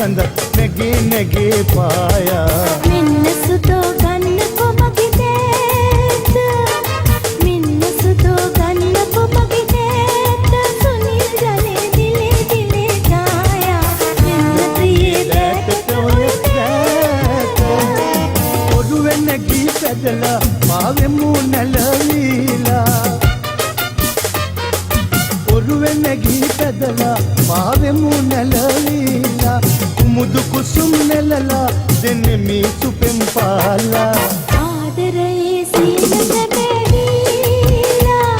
සුගඳ නැගේ නැගේ පායා මෙන්න සුතෝ ගන්නකො මගේ දේත මෙන්න සුතෝ ගන්නකො මගේ දේත සුනිල් ජනේ දිලේ දිලේ ගායා මෙන්න ප්‍රියේ දේතට ඔය දේත ඔළුවේ නැගී පැදලා මාවෙමු නැලවිලා ඔළුවේ නැගී පැදලා මාවෙමු නැලවිලා මුදු කුසුම් නැලලා දෙනෙමි සුපෙම් පාලා ආදරයේ සීන සැබෑවිලා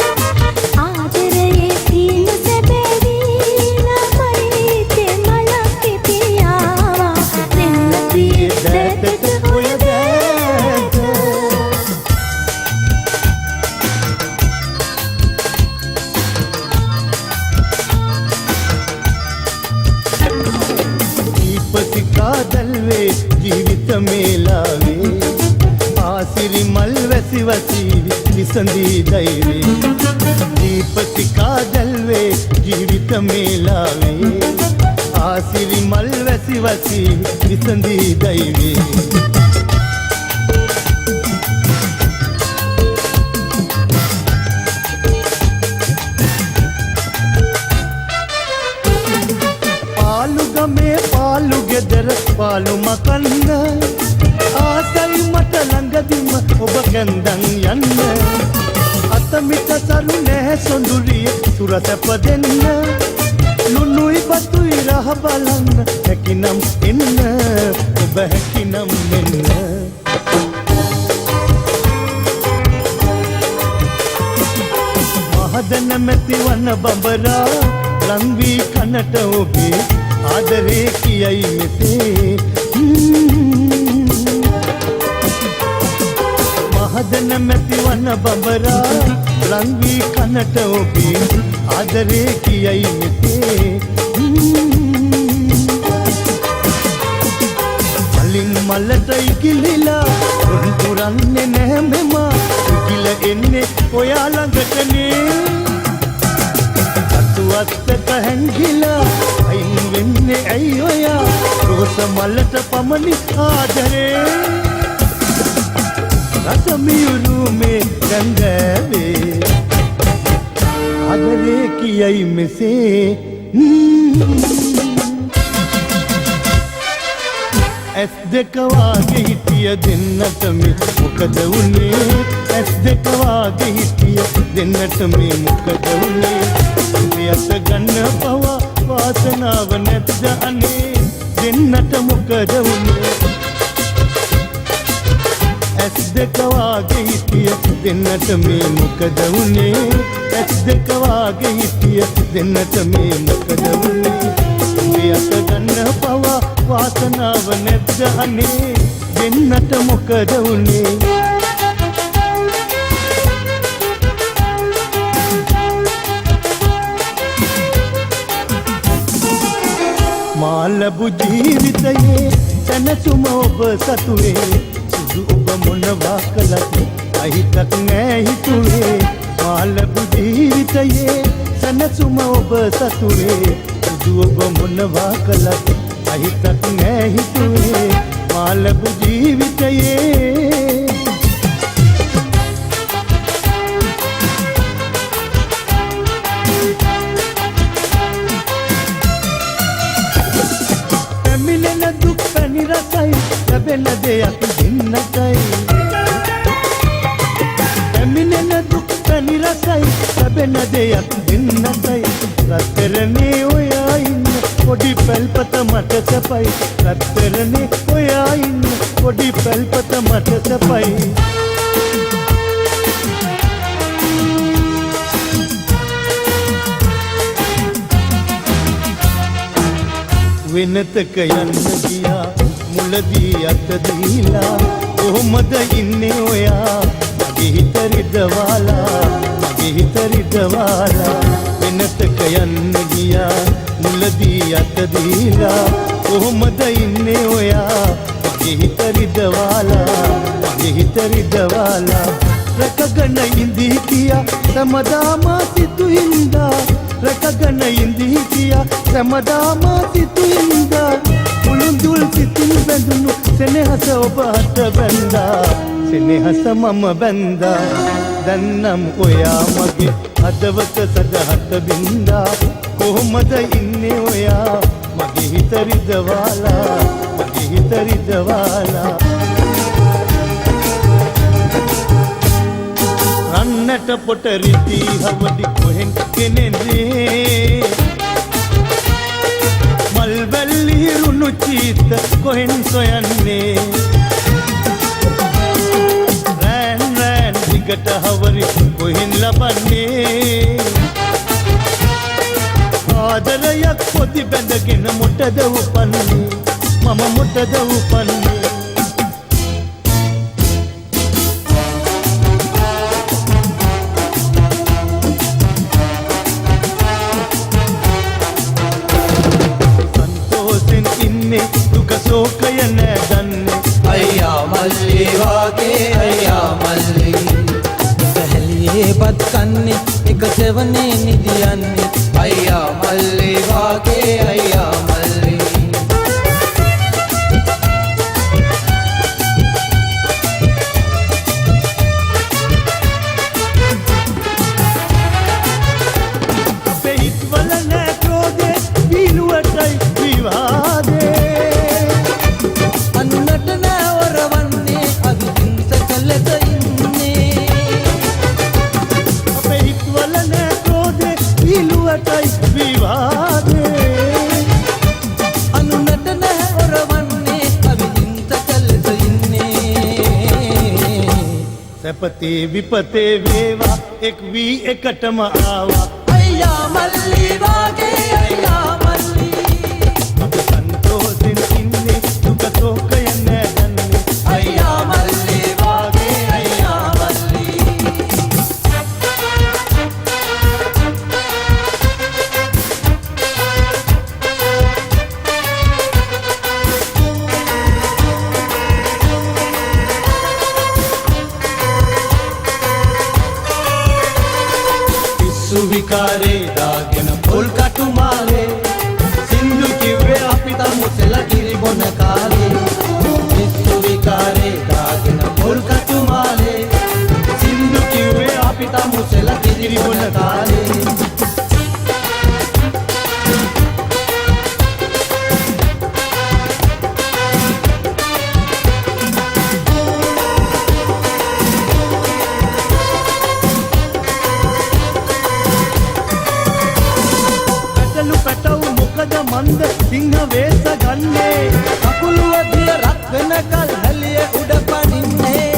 ආදරයේ සීන සැබෑවිලා මරිතේ මලක් පිපියාවා දෙන්න ප්‍රියේ දේතට ඔය දේත කාදල්වේ ජීවිත මේලාවේ ආසිරි මල් වැසි වසි විසඳී දෛවේ දීපති කාදල්වේ ජීවිත මේලාවේ ආසිරි මල් වැසි වසි විසඳී දෛවේ පාලුගමේ පාලු ගෙදර පාලු මකන්න ආසයි මට ළඟදිම ඔබ කැන්දන් යන්න අතමිට සරු නැහැ සොඳුරිය සුරසැප දෙන්න ලුණුයි බතුයි රහ බලන්න හැකිනම් එන්න ඔබ හැකිනම් මෙන්න මහදන මැති වන බඹරා ලංවී කනට ඔබේ ආදරේ කියයි මෙසේ මහදන මැති වන බඹරා ලංවී කනට ඔබේ ආදරේ කියයි මෙසේ මලින් මලට ඉකිලිලා රොන් පුරන්නේ නැහැ මෙමා ඉකිල එන්නේ ඔයා ළඟටනේ අත්තක හැංගිලා අයින් වෙන්නේ ඇයි ඔයා රෝස මලට පමණි ආදරේ රසමියුරුමේ ගංගාවේ ආදරේ කියයි මෙසේ ඇස් දෙක වාගේ හිටිය දෙන්නට මේ මොකද වුනේ ඇස් දෙක වාගේ හිටිය දෙන්නට මේ මොකද වුනේ යස ගන්න පවා වාසනාව නැද්ද අනේ දෙන්නට මොකද වුනේ ඇස් දෙක වාගේ හිටිය දෙන්නට මේ මොකද වුනේ ඇස් දෙක වාගේ හිටිය දෙන්නට මේ මොකද වුනේ යස ගන්න පවා වාසනාව නැද්ද අනේ දෙන්නට මොකද වුනේ මාලබු ජීවිතයේ සැනසුම ඔබ සතුවේ සුදු ඔබ මොනවා කළත් අහිතක් නෑ හිතුවේ මාලබු ජීවිතයේ සැනසුම ඔබ සතුවේ සුදු ඔබ මොනවා කළත් අහිතක් නෑ හිතුවේ මාලබු ජීවිතයේ ලැබෙන දෙයක් දෙන්නටයි පැමිණෙන දුක් පැණි රසයි ලැබෙන දෙයක් දෙන්නටයි රත්තරනේ ඔයා ඉන්න පොඩි පැල්පත මට සැපයි රත්තරනේ ඔයා ඉන්න පොඩි පැල්පත මට සැපයි වෙනතක යන්න ගියා මුලදී අත දීලා කොහොමද ඉන්නේ ඔයා මගේ හිත රිදවාලා වෙනතක යන්න ගියා මුලදී අත දීලා කොහොමද ඉන්නේ ඔයා මගේ හිත රිදවාලා රැකගෙන ඉඳී කියා සමදාම සිතුවින්දා රැකගෙන ඉඳී කියා සමදාම සිතුවින්දා උළුඳුල් සිතින් බැඳුණු සෙනෙහස ඔබ හට බැන්දා සෙනෙහස මම බැන්දා දැන් නම් ඔයා මගේ හදවත සදහට බින්දා කොහොමද ඉන්නේ ඔයා මගේ හිත රිදවාලා මගේ හිත රිදවාලා රන්නට පොට රිදී හවඩි කොහෙන් කෙනෙන්නේ මල් වැල්ලි රුණු චීත කොහෙන් සොයන්නේ රෑන් රෑන් දිගට හවරි කොහෙන් ලබන්නේ ආදරයක් පොදි බැඳගෙන මොටද උපන්නේ මම මොටද උපන්නේ දුක සෝකය නෑ දන්නේ අයියා මල්ලි වාගේ අයියා මල්ලි සැහැලියේ බත් කන්නේ එක සෙවනේ නිදියන්නේ අයියා මල්ලි වාගේ අයියා මල්ලි අපේ හිත්වල නෑ ක්‍රෝධේ විලුවටයි විවාදේ සැපතේ විපතේ වේවා එක් වී එකටම ආවා අයියා මල්ලි වාගේ අයියා මල්ලි අපි සන්තෝෂෙන් ඉන්නේ දුක සෝකය නෑ දන්නේ අයියා මල්ලි වාගේ අයියා මල්ලි විකාරේ දාගෙන පොල් කටු මාලේ සින්දු කිව්වේ අපි තමු සෙල කිරි බොන කාලේ විස්සු විකාරේ දාගෙන පොල් කටු මාලේ සින්දු කිව්වේ අපි තමු සෙල කිරි බොන කාලේ මන්ද සිංහ වේස ගන්නේ කකුළු අධිය රත් වෙනකල් හැලිය උඩ පනින්නේ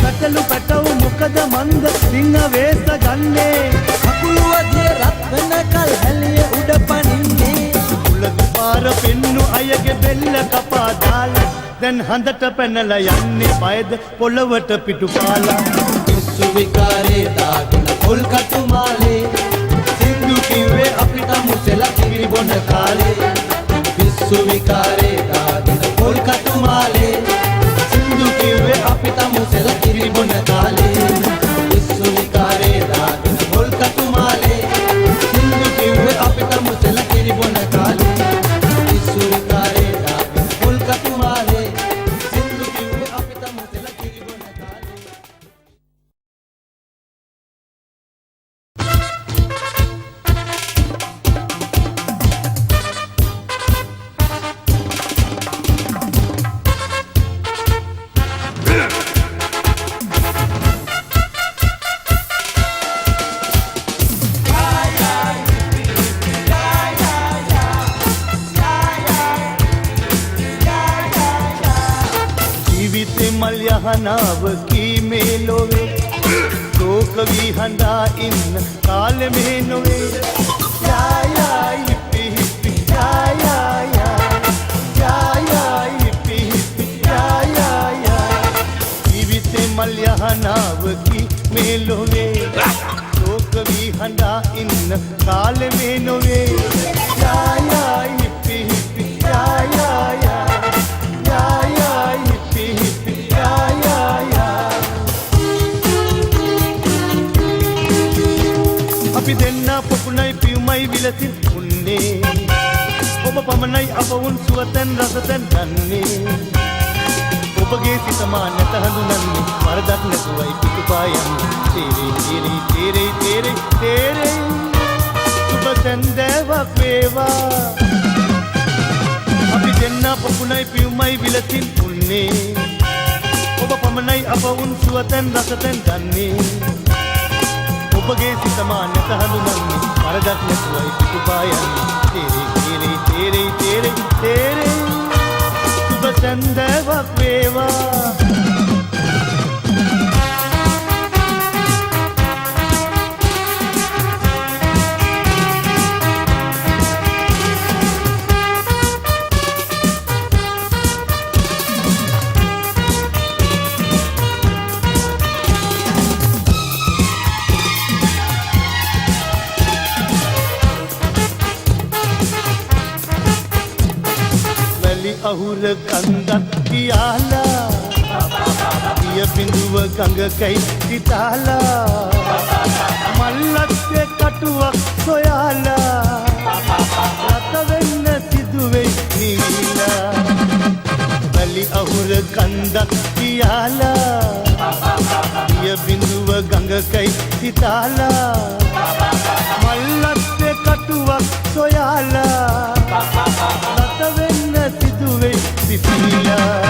පැටලු පැටවු මොකද මන්ද සිංහ වේස ගන්නේ කකුළු අධිය රත් වෙනකල් හැලිය උඩ පනින්නේ උලක පාර පෙන්නු අයගේ බෙල්ල කපා දාලා දැන් හඳට පැනලා යන්නේ පයද පොළවට පිටු කාලා විස්සු විකාරේ දාගෙන පොල් කටු මාලේ සින්දු කිව්වේ අපි තමු සෙල කිරි බොන කාලේ විස්සු විකාරේ දාගෙන පොල් කටු මාලේ සින්දු කිව්වේ අපි තමු සෙල කිරි බොන කාලේ විස්සු විකාරේ දාගෙන පොල් කටු මාලේ සින්දු කිව්වේ අපි තමු සෙල කිරි බොන කාලේ විස්සු විකාරේ දාගෙන පොල් කටු මාලේ සින්දු කිව්වේ අපි තමු සෙල කිරි බොන කාලේ මල් යහනාව කීමේ ලොවේ ශෝක වී හඬා ඉන්න කාලෙ මෙහෙ නොවේ යා යා හිප්පි හිප්පි යා යා යා යා යා හිප්පි හිප්පි යා යා යා ජීවිතේ මල් යහනාව කීමේ ලොවේ ශෝක වී හඬා ඉන්න කාලෙ මෙහෙ නොවේ යා යා හිප්පි හිප්පි යා යා යා යා යා හිප්පි හිප්පි අපි දෙන්න පොකුණයි පියුමයි විලසින් ඔබ පමණයි අප වුන් සුවතැන් රසතැන් දන්නේ ඔබගේ සිත මා නැත හඳුනන්නේ වරදක් නැතුවයි පිටුපායන්නේ තේරෙයි තේරෙයි තේරෙයි තේරෙයි තේරෙයි සුබ සැන්දෑවක් වේවා අපි දෙන්න පොකුණයි පියුමයි විලසින් උන්නේ ඔබ පමණයි අප වුන් සුවතැන් රසතැන් දන්නේ ඔබගේ සිත මා නැත හඳුනන්නේ වරදක් නැතුවයි පිටුපායන්නේ තේරෙයි තේරෙයි තේරෙයි තේරෙයි සුබ සැන්දෑවක් වේවා අහුර කන්දක් කියාලා පිය බිඳුව ගඟකයි සිතාලා මල්ලක්ගේ කටුවක් සොයාලා රත වෙන්න සිදුවෙයි නිවිලා බලි අහුර කන්දක් කියාලා පිය බිඳුව ගඟකයි සිතාලා මල්ලක්ගේ කටුවක් සොයාලා රත වෙන්න සිදුවෙයි සිසිලා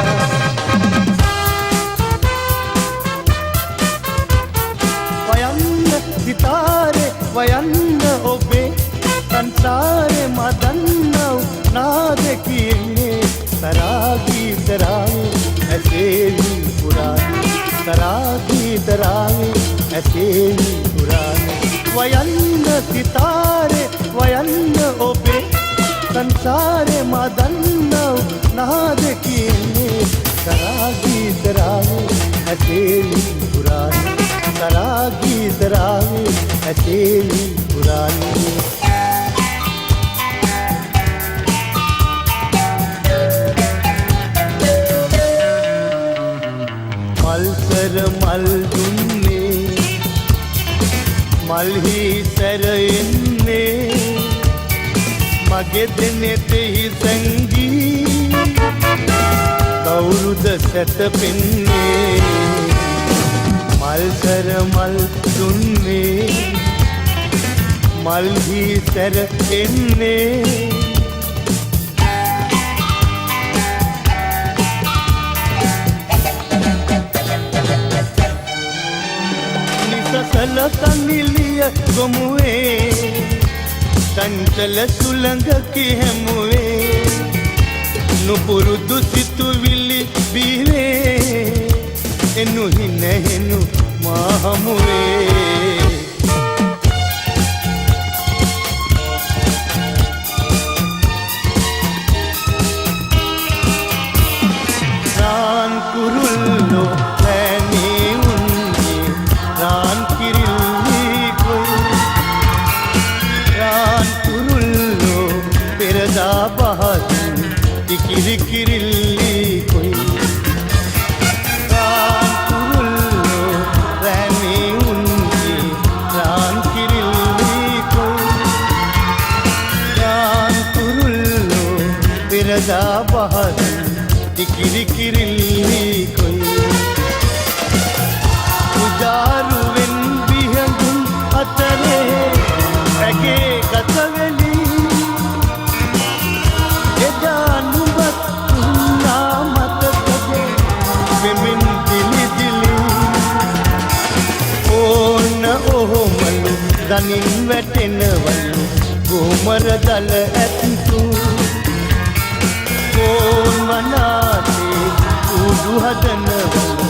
වයන්න සිතාරේ වයන්න ඔබේ සංසාරේ මදන්නව නාද කියන්නේ තරාගී තරාවේ ඇසේවි පුරානේ තරාගී තරාවේ ඇසේවි පුරානේ වයන්න සිතාරේ වයන්න ඔබේ संसारे मदन्नव नाद किए तरागी तरावे हथेली पुरानी तरागी तरावे हथेली पुरानी मलसर मल दुन्ने मलही सर इन्ने මගේ දෙනෙතෙහි සංගී කවුරුද සැතපෙන්නේ මල්සර මල් දුන්නේ මල්හි සැර එන්නේ නිසසල තනිලිය ගොමුවේ चंचल सुलंग की है मुए नुपुरुदु सितुविली बीरे एनु ही नहेनु माहमुए रान कुरुल्लो लैनी उन्नी रान किरिल्ली कोई बहादुर किरी किरिल्ली कोई रान कुरुल्लो रहने उनकी रान किरिल्ली कोई रान कुरुल्लो बिरदा बहादुर किरी किरिल्ली कोई उजारू वेन बिहंगुन अतरे अगे गतवेली දනින් වැටෙනවලු ගෝමර දල ඇත්තු කෝන් මනාතේ උඩු හදනවලු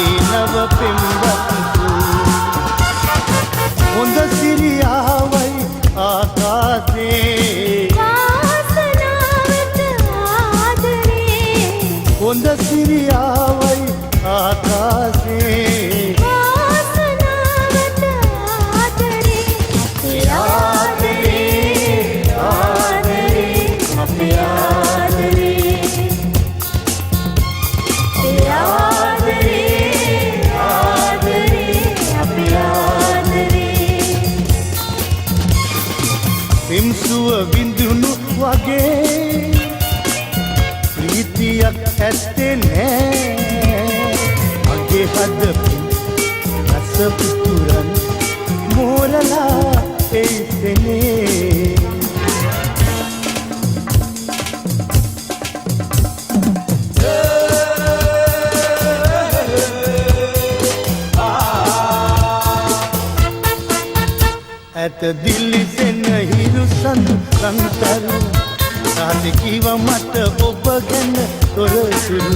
ඒ නව පෙම්වත්තු හොඳ සිරියාවයි ආකාසේ වාසනාවට ආදරේ හොඳ සිරියාවයි ආකාසේ විම්සුව විඳු ඇත්තේ නෑ මගේ හදපු රස පුතුරන් මෝරලා එයිසනේ ඇත දිලිසෙන හිරු සඳු රන්තරු රාති කිව මට ඔබ ගැන තොරතුරු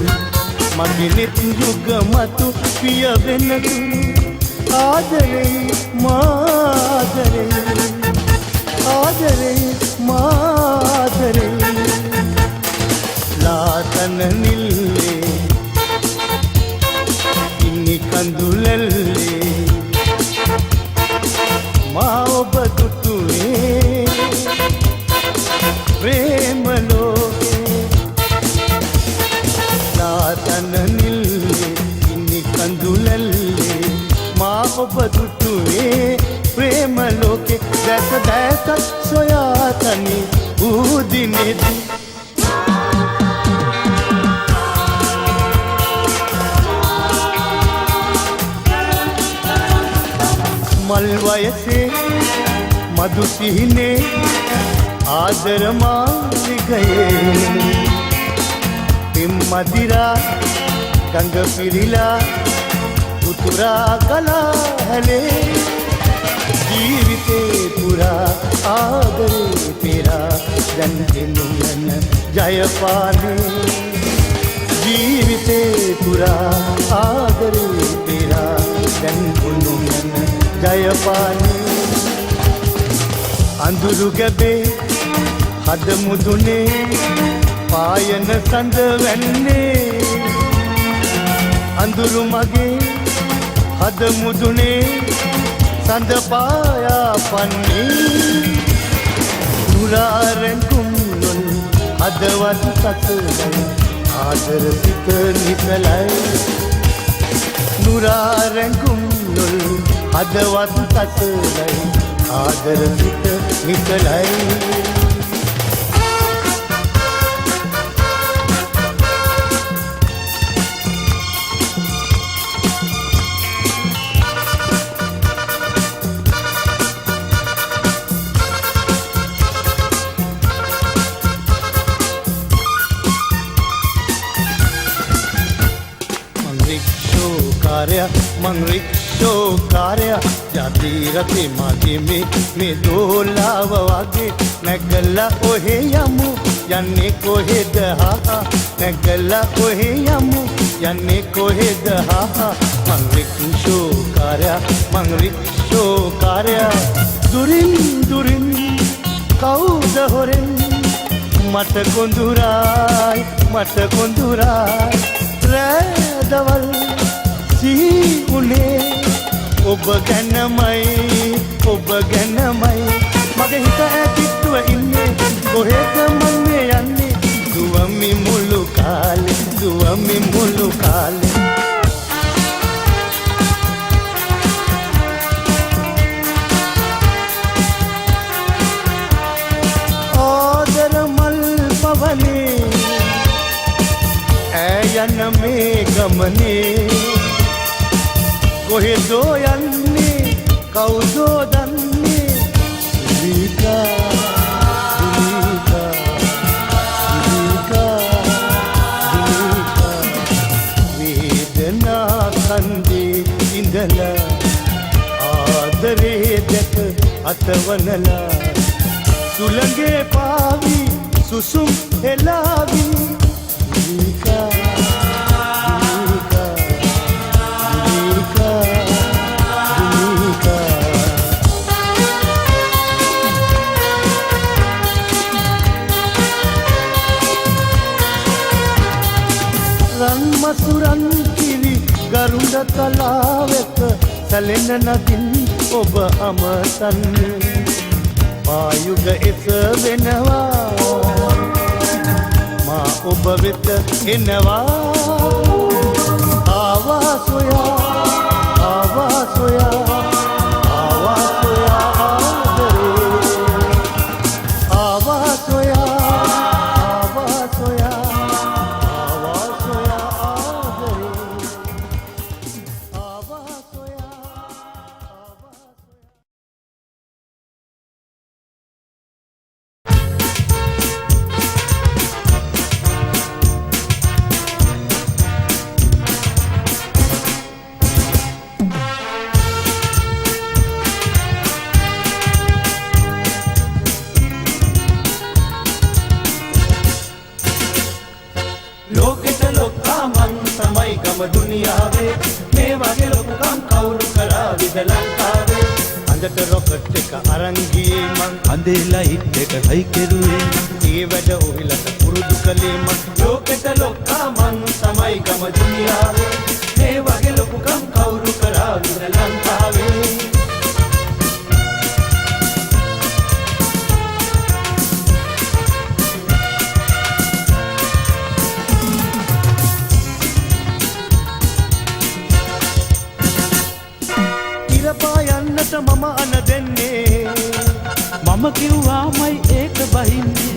මගේ නෙත් යුග මතු පිය වෙන තුරු ආදරේ මාදරේ ආදරේ මාදරේ ලාතන නිල්ලේ ඉන්නි කඳුලල්ලේ මා ඔබ දුටුවේ ප්‍රේම ලෝකේ ලාතන නිල්ලේ ඉන්නි කඳුලල්ලේ මා ඔබ දුටුවේ ප්‍රේම ලෝකේ දැස දැසත් සොයා තනි උදිනෙදී මල් වයසේ මధు සිහිනේ ආදර මාලිගයේ පිම් මදිරා ගඟ පිරිලා උතුරා ගලා හැලේ ජීවිතේ පුරා ආදරේ පෙරා දැන් දෙනුමන ජයපානේ ජීවිතේ පුරා ආදරේ පෙරා දැන් දෙනුමන ජයපානේ අඳුරු ගැබේ හද මුදුනේ පායන සඳ වැන්නේ අඳුරු මගේ හද මුදුනේ සඳ පායා පන්නේ නුරාරෙන් කුම්ලොල් හදවත් සසලයි ආදර සිත නිසලයි නුරාරෙන් කුම්ලොල් හදවත් සසලයි ආදර සිත නිසලයි මං රික්ෂෝකාරයා ජාති රතේ මගේ මේ දෝලාව වගේ නැගලා ඔහෙ යමු යන්නේ කොහෙද හා නැගලා ඔහෙ යමු යන්නේ කොහෙද හා මං රික්ෂෝකාරයා දුරින් දුරින් කවුද හොරෙන් මට කොඳුරායි රෑදවල් සිහිුනේ ඔබ ගැනමයි මගේ හිත ඇතිත්තුව ඉන්නේ කොහෙද මං මේ යන්නේ දුවමි මුළු කාලේ ආදර මල් පවනේ ඈ යන මේ ගමනේ කොහෙදෝ යන්නේ කවුදෝ දන්නේ වේදනා කන්දේ ඉඳලා ආදරේ දැක අතවනලා සුළඟේ පාවි සුසුම් හෙලාවි මසුරන් කිරි ගරුඩ තලාවෙක සැලෙන නදින් ඔබ අමතන් පායුග එස වෙනවා මා ඔබ වෙත එනවා ආවා සොයා ආදරේ ආවා සොයා තමයි ගම දුනියාවේ මේ වගේ ලොකුකම් කවුරු කරාවිද ලංකාවේ අඳට රොකට් එක අරන් ගියේ මං අඳේ ලයිට් එක හයි කෙරුවේ ඒ වැඩ ඔහිලට පුරුදු කළේ මං ලෝකෙට ලොක්කා මං තමයි ගම දුනියාවේ මේ වගේ ලොකුකම් කවුරු කරාවිද ලංකාවේ යන්නට මම අන දෙන්නේ මම කිව්වාමයි ඒක බහින්නේ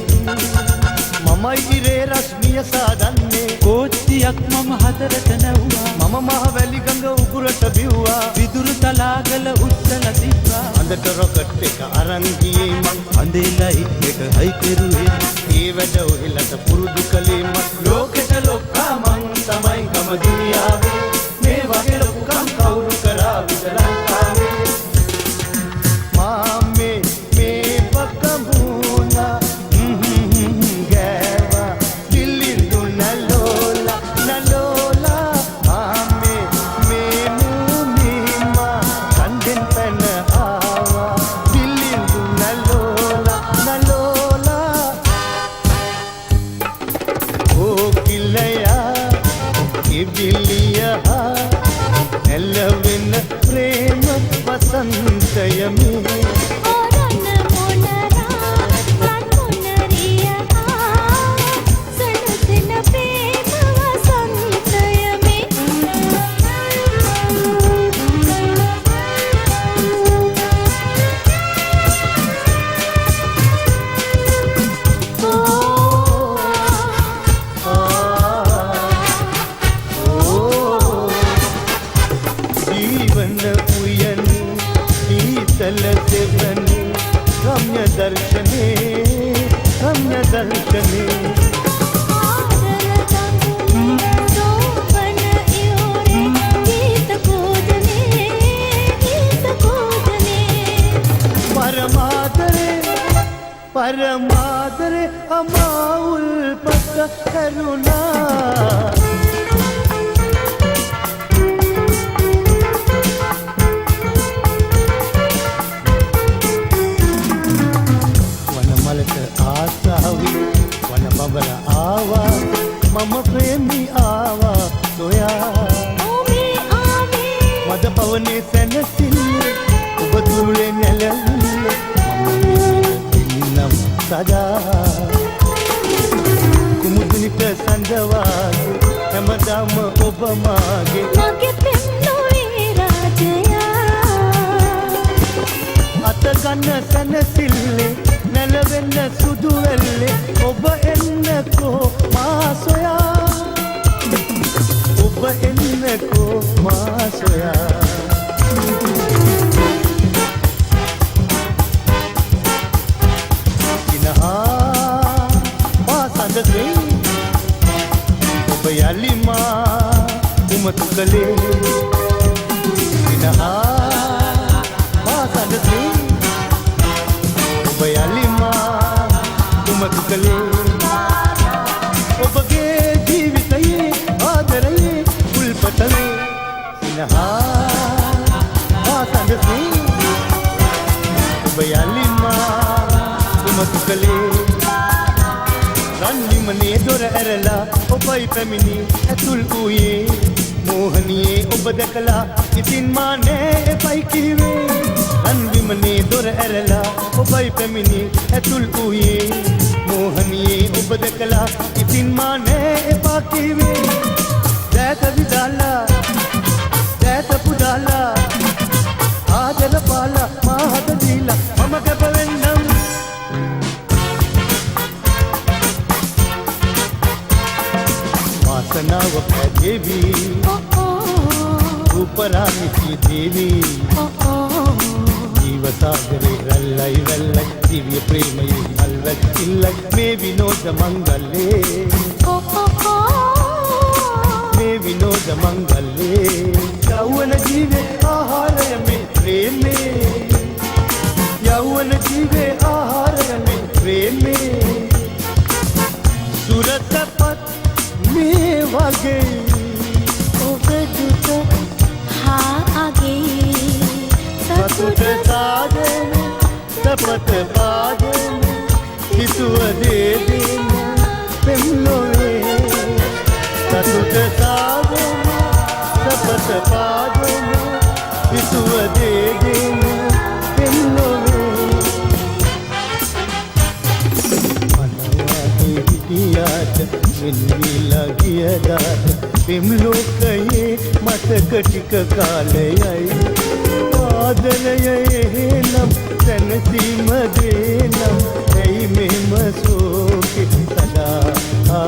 මමයි ඉරේ රශ්මිය සාදන්නේ කෝච්චියක් මම හතරට නැව්වා මම මහ වැලි ගඟ උගුරට බිව්වා විදුරු තලාගල උස්සලා තිබ්බා අඳට රොකට් එක අරන් ගියේ මං අඳේ ලයිට් එක හයි කෙරුවේ ඒ වැඩ ඔහිලට පුරුදු කළේ මං ලෝකෙට ලොක්කා මං තමයි ගම දුනියාවේ මේ වගේ ලොකුකම් කවුරු කරාවිද ලංකාවේ මාමේ මේ පකමුණා ගෑවා දිලිඳු නලෝලා නලෝලා මාමේ මේ මුනිමා කන්දෙන් පැන ආවා දිලිඳු නලෝලා නලෝලා ඕ කිලයා ඉබිලියා එළවෙන ප්‍රේම වසන්තයමි ඔරන්න මොනරා රන් මොනරියා සනසන ප්‍රේම වසන්තයමේ जीवन उयन शीतल सेवन रम्य दर्शने रम्य दर्शने සෝපන ඉවරේ ගීත කෝදනේ परमादरे अमाउल पत करुणा आसावी वन बबल आवा मम प्रेमी आवा सोया मद पवने सनसिल्ले ඔබ තුරුලේ නැලවිල්ල මම සදා කුමුදුනිට සඳවාගේ හැමදාම ඔබ මාගේ මගේ පෙම්නොවේ රාජයා අත ගන්න සනසිල්ලේ නැලවෙන්න සුදු වෙල්ලේ ඔබ එන්නකෝ මා සොයා ඔබ එන්නකෝ මා සොයා කිනහා මා සඳසේ ඔබ යලිමා උමතු කළේ කිනහා මා සඳසේ ඔබ යලිමා උමතු කළේ ඔබගේ ජීවිතයේ ආදරයේ උල්පතලේ සිනහා මා සඳසේ ඔබ යලිමා උමතු කළේ රන්විමනේ දොර ඇරලා ඔබයි පැමිණි ඇතුල් වූයේ මෝහනියේ ඔබ දැකලා ඉතින් මා නෑ එපයි කිව්වේ රන්විමනේ දොර ඇරලා ඔබයි පැමිණි ඇතුල් වූයේ මෝහනියේ ඔබ දැකලා ඉතින් මා නෑ එපා කිව්වේ දැත විදාලා දැත පුදාලා ආදර පාලා මා හද දීලා මම කැප වෙන්නම් वासनाव देवी रूपरानी देवी जीव सागरे रल्लई रल्लई दिव्य प्रेम अलवत इल्लई मे विनोद मंगले मे विनोद मंगले यौवन जीवे आहारय में प्रेमे यौवन जीवे आहारय में प्रेमे सूरत पत මේ වගේ සපත පාදන හිතුව දේ දෙන පෙම් නොවේ සතුට සාදන සපත පාදන හිතුව දේ දෙන පෙම් නොවේ මනවාගේ හිටියාට වෙන්විලා ගියදාට පෙම් ලෝකයේ මතක ටික කාලයයි ආදරය එහෙනම් සැනසීම දේනම් ඇයි මෙහෙම සෝකෙ සදා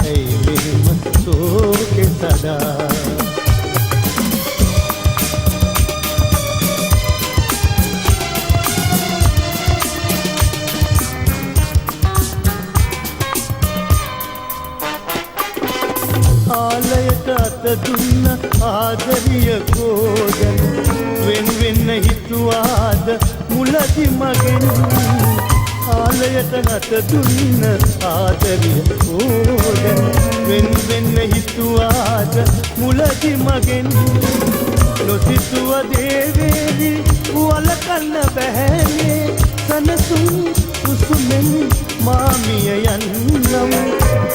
ඇයි මෙහෙම සෝකෙ සදා ආලයට අත දුන්න ආදරිය කෝදන වෙන වෙන්න හිතුවාද මුලදි මගෙන් ආලයට අත දුන්න ආදරිය කෝදන වෙන වෙන්න හිතුවාද මුලදි මගෙන් නොසිතුව දේවේලි වලකන්න බැහැනේ සනසුන් උසුමෙන් මාමිය යන්නම්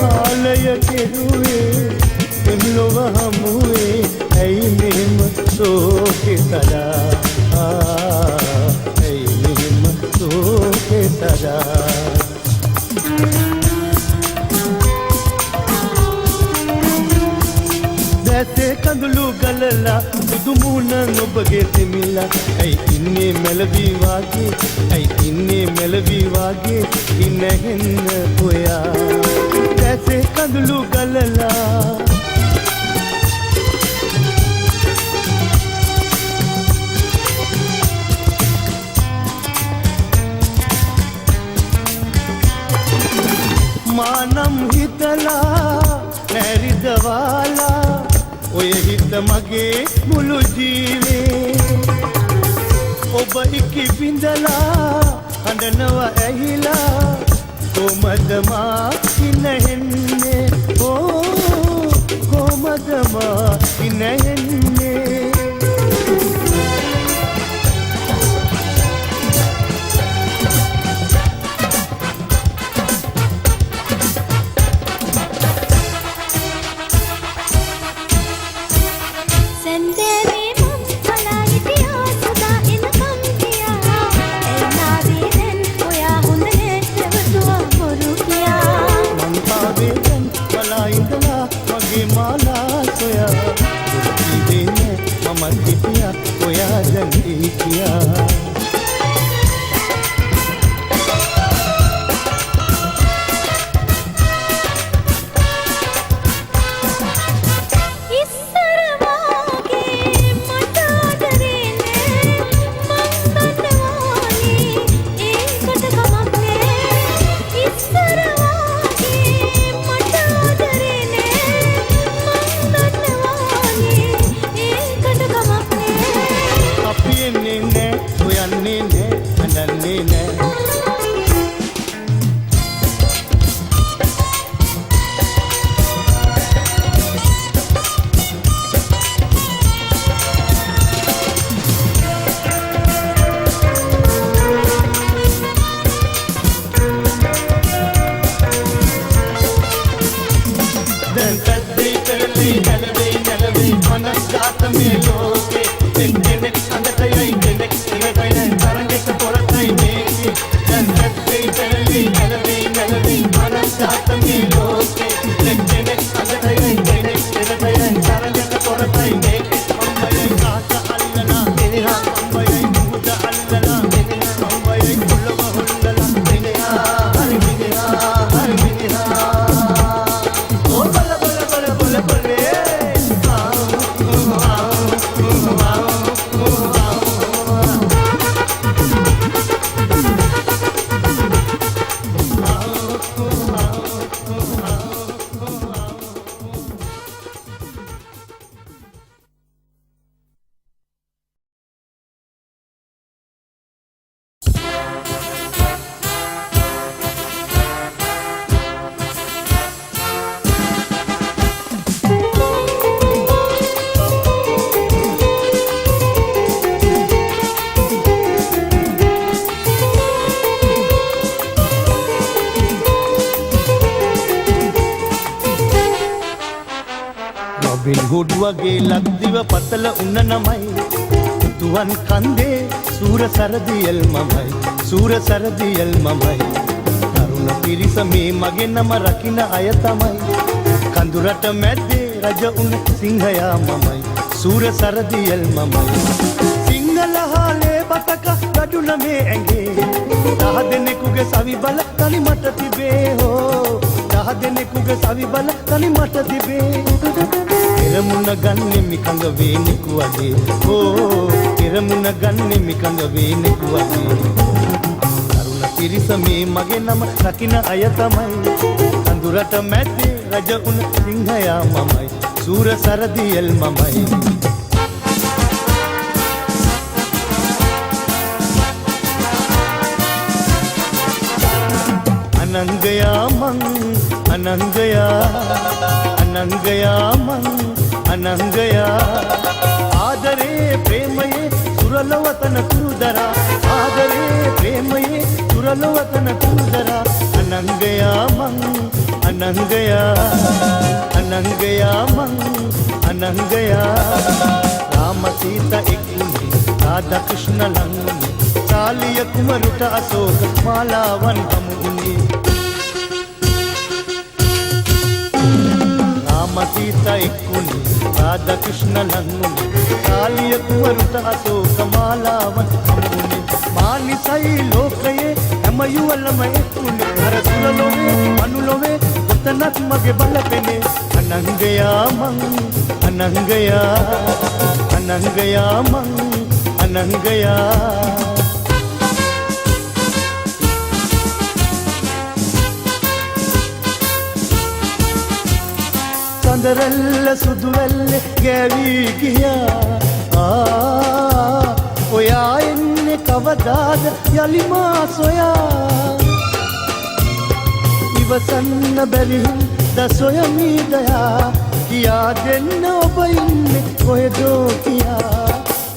ආලය කෙරුවේ එම්ලොව හමුවේ ඇයි මෙහෙම සෝකෙ සදා ඇයි මෙහෙම සෝකෙ සදා දැසේ කඳුළු ගලලා සුදු මුහුණ ඔබගේ තෙමිලා ඇයි ඉන්නේ මෙලවී වාගේ ඇයි ඉන්නේ මෙලවී වාගේ ඉන්නහෙන්න හොයා දැසේ කඳුළු ගලලා මානම් හිතලා නැරිදවාලා ඔය හිත මගේ මුළු ජීවේ ඔබ ඉකි බිඳලා හඬනවා ඇහිලා කොමද මා ඉන්නහෙන්නේ කොමද මා ඉන්නහෙන්නේ රොබින් හුඩ් වගේ ලක්දිව පතල උන්න නමයි දුවන් කන්දේ සූර සරදියල් මමයි සූර සරදියල් මමයි තරුණ පිරිස මේ මගේ නම රකින්න අය තමයි කඳුරට මැද්දේ රජ උන සිංහයා මමයි සූර සරදියල් මමයි සිංහල හාලේ බතක ගඩුන මේ ඇඟේ 10 දෙනෙකුගේ සවි බල තනි මට තිබේ හෝ 10 දෙනෙකුගේ සවි බල තනි මට තිබේ එරමුණ ගන්නේ මිකඟ වේනෙකු වගේ ඕ එරමුණ ගන්නේ මිකඟ වේනෙකු වගේ තරුණ පිරිස මේ මගේ නම රකින්න අය තමයි කඳුරට මැද්දේ රජ උන සිංහයා මමයි සූර සරදියල් මමයි අනංගයා මං අනංගයා අනංගයා මං අනංගයා ආදරේ ප්‍රේමයේ සුරලවතන කුරුදරා ආදරේ ප්‍රේමයේ සුරලවතන කුරුදරා අනංගයා මං අනංගයා අනංගයා මං අනංගයා රාම සීතා එක්ුනේ රාධා කෘෂ්ණ ලංගුනේ කාලිය කුමරුට අශෝක මාලාවන් හමුුනේ රාම සීතා එක්ුනේ රාධා කෘෂ්ණ ලංගුනේ කාලිය කුමරුට අශෝක මාලාවන් හමුුනේ මානිසයි ලෝකයේ හැම යුවලම එක්ුනේ අර සුලලොවේ මනුලොවේ කොතනත් මගේ බලපෙනේ අනංගයා මං අනංගයා අනංගයා මං අනංගයා සඳරැල්ල සුදුවැල්ල ගෑවී ගියා ඔයා එන්නේ කවදාද යලි මා සොයා ඉවසන්න බැරි හින්දා සොයමි දයා කියා දෙන්න ඔබ ඉන්නේ කොහෙදෝ කියා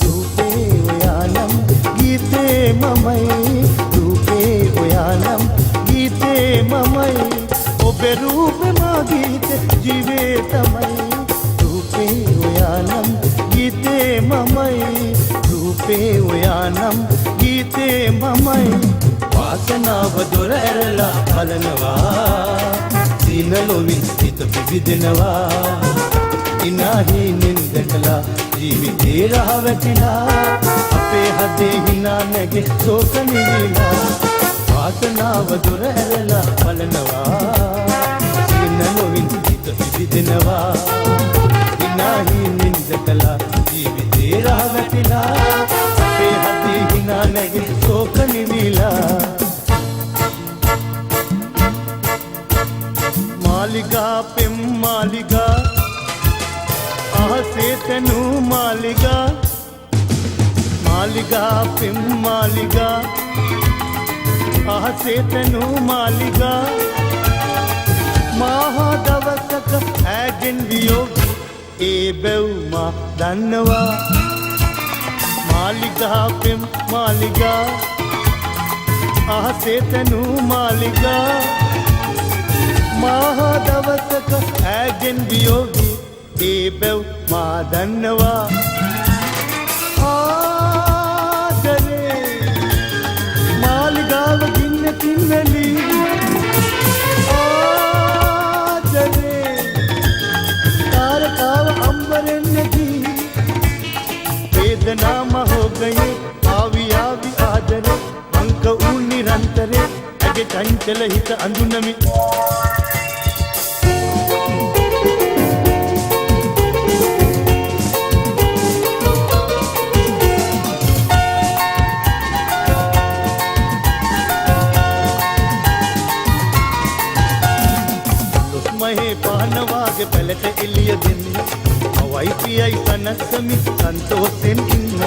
රූපේ ඔයා නම් ගීතේ මමයි රූපේ ඔයා නම් ගීතේ මමයි ඔබේ රූපේ මා ගීතේ ජීවේ තමයි රූපේ ඔයා නම් ගීතේ මමයි රූපේ ඔයා නම් ගීතේ මමයි වාසනාව දොර ඇරලා බලනවා සීනලොවින් හිත පිබිදෙනවා ඉනාහි නින්දකලා ජීවිතේ රහ වැටිලා අපේ හදේ හිනා නැගේ ශෝක නිවිලා වාසනාව දොර ඇරලා බලනවා සීනලොවින් හිත පිබිදෙනවා ඉනාහි නින්දකලා ජීවිතේ රහ වැටිලා අපේ හදේ හිනා නැගේ ශෝක නිවිලා මාලිගා පෙම් මාලිගා ahase tenu මාලිගා මාලිගා පෙම් මාලිගා ahase tenu මාලිගා මහා දවසක ඇගෙන් වියෝගී ඒ බැව් මා දන්නවා මාලිගා පෙම් මාලිගා ahase tenu මාලිගා මහා දවසක ඇගෙන් වියෝගී ඒ බැව් මා දන්නවා ආදරේ මාලිගාව ගින්නකින් වැලී ආදරේ තාරකාව අම්බරෙන් නැගී වේදනා මහෝ ගයේ ආවි ආවි ආදරේ අංක වූ නිරන්තරේ ඇගේ චංචල හිත අඳුනමි පානවාගේ පැලට එළිය දෙන්න අවයි පියයි සනස්සමි සන්තෝෂෙන් ඉන්න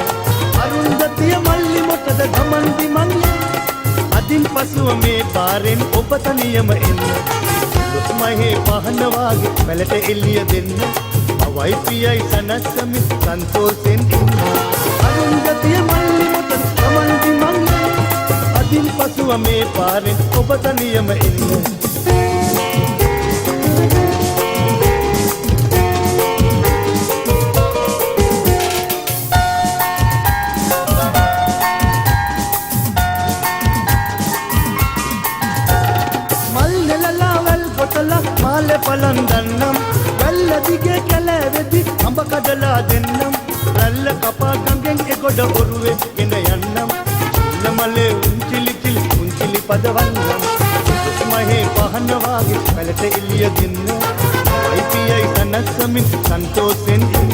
අරුන්දතිය මල්ලි මොකද ගමන් බිමන්නේ අදින් පසුව මේ පාරෙන් ඔබ තනියම එන්න ලොස් මහේ පානවාගේ පැලට එළිය දෙන්න අවයි පියයි සනස්සමි සන්තෝෂෙන් ඉන්න අරුන්දතිය මල්ලි මොකද ගමන් බිමන්නේ අදින් පසුව මේ පාරෙන් ඔබ තනියම එන්න ඔහුගේ කැලෑවෙදි අඹ කඩලා දෙන්නම් රැල්ල කපා ගඟෙන් එගොඩ ඔරුවේ ගෙන යන්නම් මලේ උන්චිලි පදවන්නම් මහේ පහන වාගේ පැලට එළිය දෙන්න වයිපියයි තනස්සමින් සන්තෝෂෙන් ඉන්න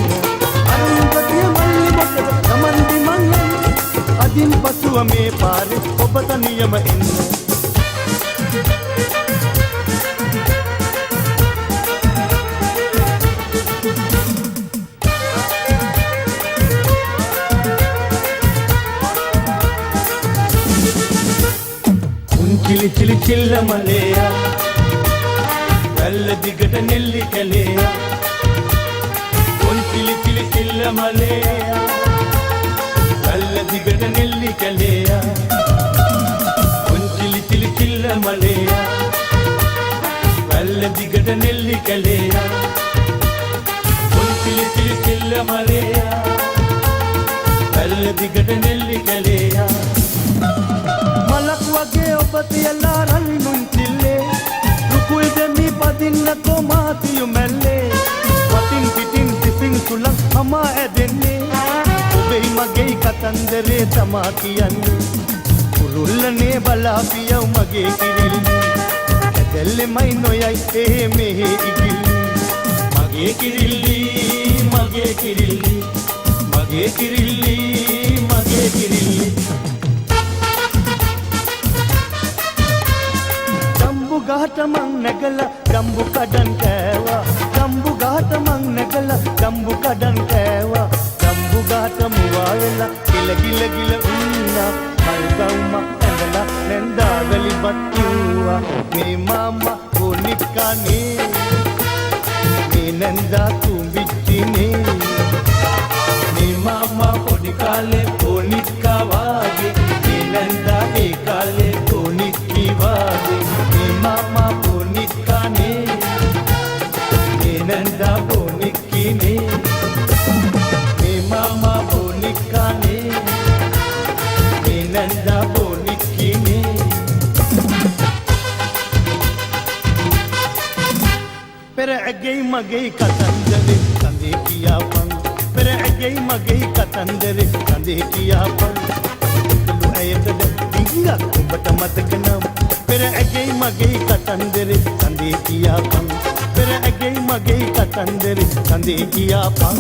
අරුන්ගතිය මල්ලි මොකද තමන්දි මං අදින් පසුව මේ පාරේ ඔබ තනියම එන්න చిలి చిల్ల మలేయ కళ్ళ దిగట నెల్లి కలేయ చిలి చిలి చిల్ల మలేయ కళ్ళ దిగట నెల్లి కలేయ చిలి చిలి చిల్ల మలేయ కళ్ళ దిగట నెల్లి కలేయ చిలి చిలి చిల్ల మలేయ కళ్ళ దిగట నెల్లి కలేయ මලක් වගේ ඔබ තියලා රන්නුන් තිල්ලේ රුකුල් දෙමි පදින්න කොමාතියු මැල්ලේ වතින් පිටින් තිසින් සුලං හමා ඇදෙන්නේ ඔබෙයි මගෙයි කතන්දරේ තමා කියන්නේ කුරුල්ලනේ බලාපියව් මගේ කිරිල්ලි ඇදැල්ලෙමයි නොයයි ඒ මෙහෙ ඉගිල්ලි මගේ කිරිල්ලි මගේ කිරිල්ලි මගේ කිරිල්ලි මගේ කිරිල්ලි ගහට මං නැගලා ගම්බු කඩන් කෑවා ගම්බු ගහට මං නැගලා ගම්බු කඩන් කෑවා ගම්බු ගහට මුවා වෙලා කිල උන්නා මල් ගම්ම ඇඳලා නැන්දාගලි බත්තුවා මේ මාමා කොනිකානේ මේ නැන්දා තුඹිච්චිනේ මේ මාමා පොඩි කාලේ කොනිකා වාගේ මේ නැන්දා ඒ කාලේ කොනික්කි වාගේ mama bonikane nenanda bonikine me mama bonikane nenanda bonikine pera agei magei katandare kande kiya pan pera agei magei katandare kande kiya pan lu ayatda dinga ubata matkanam පෙර ඇගෙයි මගෙයි කතන්දරේ කඳේ කියාපන් පෙර ඇගෙයි මගෙයි කතන්දරේ කඳේ කියාපන්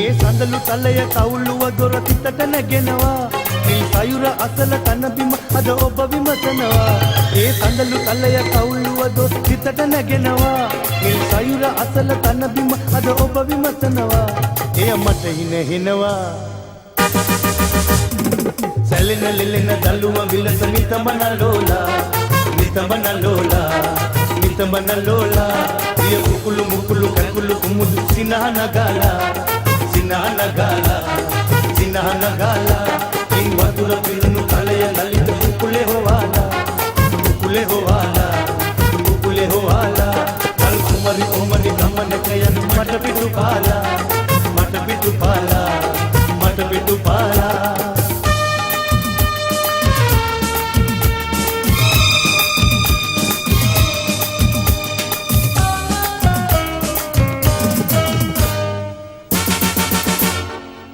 ඒ සඳලු තලය කවුළුව දොර පිටට නැගෙනවා මේ සයුර අසල තන බිම අද ඔබ විමසනවා ඒ සඳලු තලය කවුළුව දොර පිටට නැගෙනවා මේ සයුර අසල තන බිම අද ඔබ විමසනවා එය මට හිනෙනවා සැලෙන ලෙලෙන දලුව විලස නිතමන ලෝලා ප්‍රිය කුකුළු මුකුළු කකුළු කුමුදු සිනහන ගාලා ඉන් වතුර පිරුණු කලය ලලිත කුකුලේ හොවාලා කල් කුමරි කොමරි ගමනක යන මට පිටු පාලා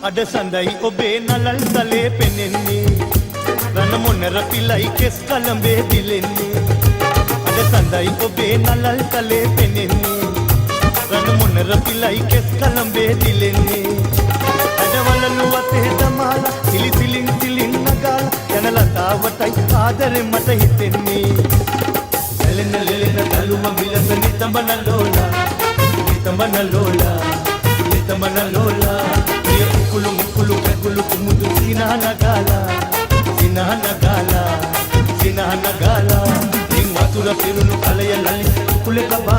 අඩ සඳයි ඔබේ නලල් තලේ පෙනෙන්නේ රන මොනර පිලයි කෙස් කලඹේ දිලෙන්නේ අඩ සඳයි ඔබේ නලල් තලේ පෙනෙන්නේ රන මොනර පිලයි කෙස් කලඹේ දිලෙන්නේ අඩවලලු වතේ දමාලා සිලිසිලින් නගාලා යන ලතාවටයි ආදරෙ මට හිතෙන්නේ සැලෙන ලෙලෙන දලුම විලස නිතඹන ලෝලා priya kukulu kukulu kumudu sinahana gala ing watura pirunu kalaya lali kule kaba